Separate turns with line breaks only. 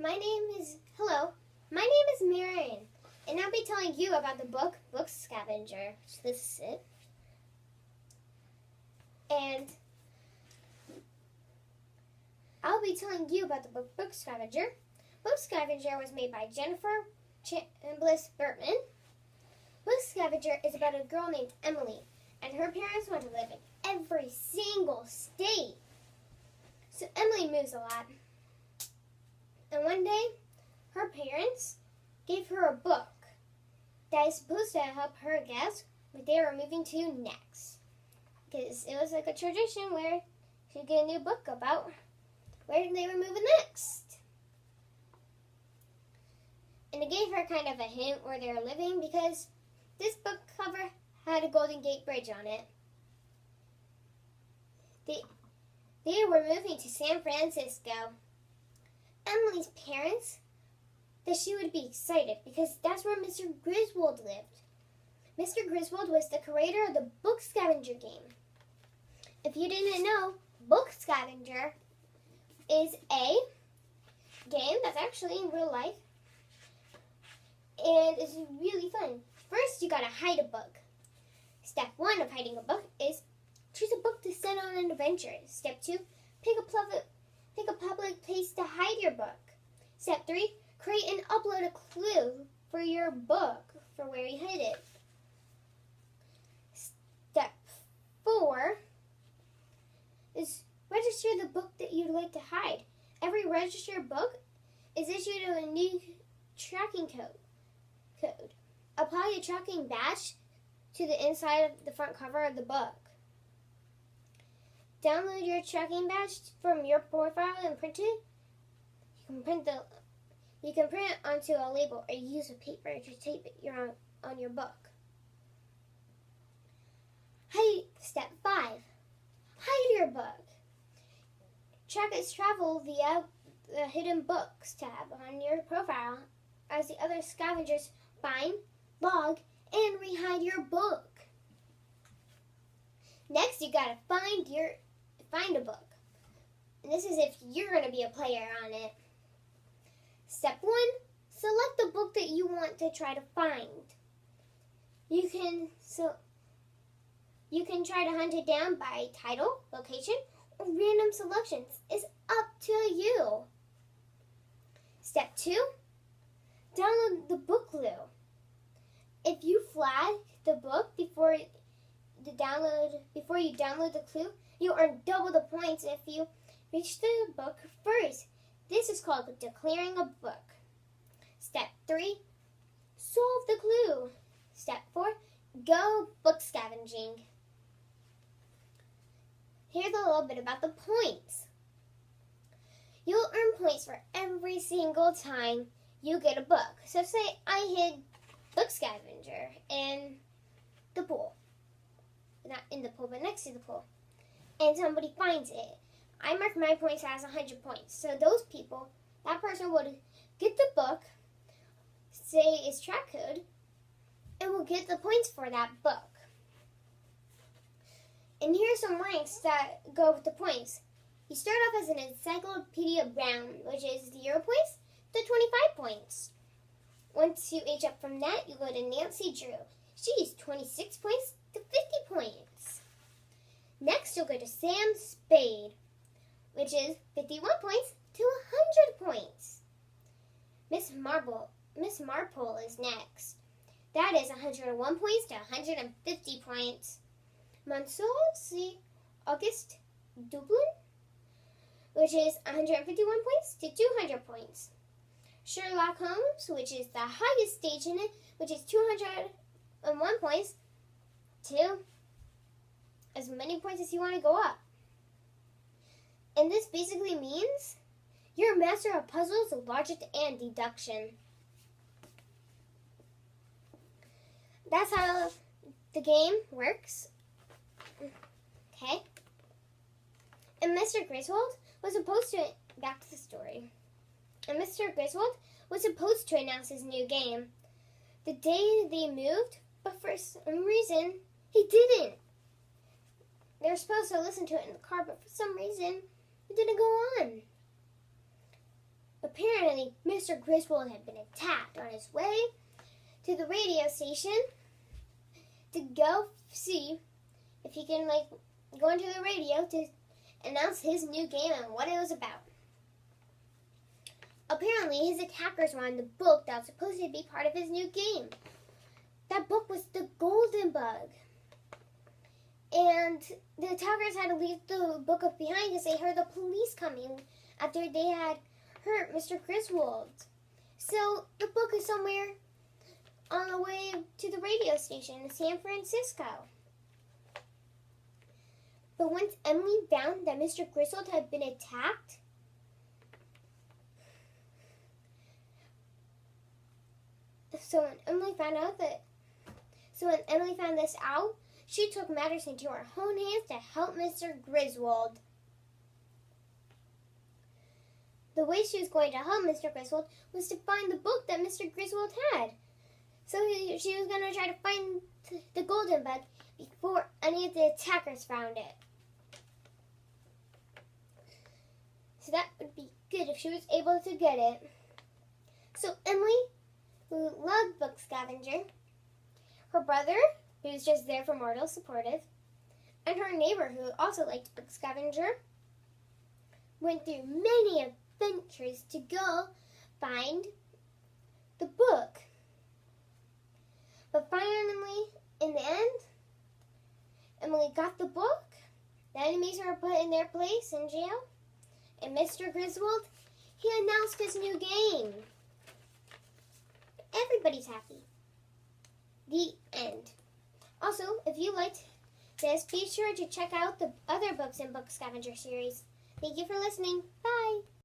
Hello, my name is Marin, and I'll be telling you about the book Scavenger. So this is it. And I'll be telling you about the book Scavenger. Book Scavenger was made by Jennifer Chambliss Bertman. Book Scavenger is about a girl named Emily, and her parents want to live in every single state. So Emily moves a lot. And one day, her parents gave her a book that is supposed to help her guess where they were moving to next. Because it was like a tradition where she'd get a new book about where they were moving next. And it gave her kind of a hint where they were living because this book cover had a Golden Gate Bridge on it. They were moving to San Francisco. Emily's parents that she would be excited because that's where Mr. Griswold lived. Mr. Griswold was the creator of the Book Scavenger game. If you didn't know, Book Scavenger is a game that's actually in real life and it's really fun. First, you gotta hide a book. Step 1 of hiding a book is choose a book to send on an adventure. Step 2, pick a public place to hide your book. Step 3, create and upload a clue for your book for where you hid it. Step 4 is register the book that you'd like to hide. Every registered book is issued a new tracking code. Apply a tracking badge to the inside of the front cover of the book. Download your tracking badge from your profile and print it. You can print it onto a label or use a paper to tape it on your book. Step 5. Hide your book. Track its travel via the Hidden Books tab on your profile as the other scavengers find, log, and rehide your book. Next, you gotta find a book. And this is if you're going to be a player on it. Step 1, select the book that you want to try to find. You can try to hunt it down by title, location, or random selections. It's up to you. Step 2, download the book clue. If you flag the book before you download the clue, you earn double the points if you reach the book first. This is called declaring a book. Step 3, solve the clue. Step 4, go book scavenging. Here's a little bit about the points. You'll earn points for every single time you get a book. So say I hid Book Scavenger in the pool. Not in the pool, but next to the pool. And somebody finds it. I mark my points as 100 points. So that person would get the book, say its track code, and will get the points for that book. And here's some ranks that go with the points. You start off as an Encyclopedia Brown, which is 0 points to 25 points. Once you age up from that, you go to Nancy Drew. She's 26 points to 50 points. Next, you'll go to Sam Spade, which is 51 points to 100 points. Miss Marple is next. That is 101 points to 150 points. Monsieur C. Auguste Dublin, which is 151 points to 200 points. Sherlock Holmes, which is the highest stage in it, which is 201 points to as many points as you want to go up. And this basically means you're a master of puzzles, logic, and deduction. That's how the game works. Okay? And Mr. Griswold was supposed to, back to the story. And Mr. Griswold was supposed to announce his new game the day they moved, but for some reason, he didn't. They were supposed to listen to it in the car, but for some reason, it didn't go on. Apparently, Mr. Griswold had been attacked on his way to the radio station to go see if he can, go into the radio to announce his new game and what it was about. Apparently, his attackers wanted the book that was supposed to be part of his new game. That book was the Golden Bug. And the attackers had to leave the book behind because they heard the police coming after they had hurt Mr. Griswold. So the book is somewhere on the way to the radio station in San Francisco. But once Emily found that Mr. Griswold had been attacked, So when Emily found this out, she took matters into her own hands to help Mr. Griswold. The way she was going to help Mr. Griswold was to find the book that Mr. Griswold had. So she was going to try to find the Golden Bug before any of the attackers found it. So that would be good if she was able to get it. So Emily, who loved Book Scavenger, her brother, who was just there for moral supportive, and her neighbor, who also liked Book Scavenger, went through many adventures to go find the book. But finally, in the end, Emily got the book, the enemies were put in their place in jail, and Mr. Griswold, he announced his new game. Everybody's happy. The end. Also, if you liked this, be sure to check out the other books in Book Scavenger series. Thank you for listening. Bye.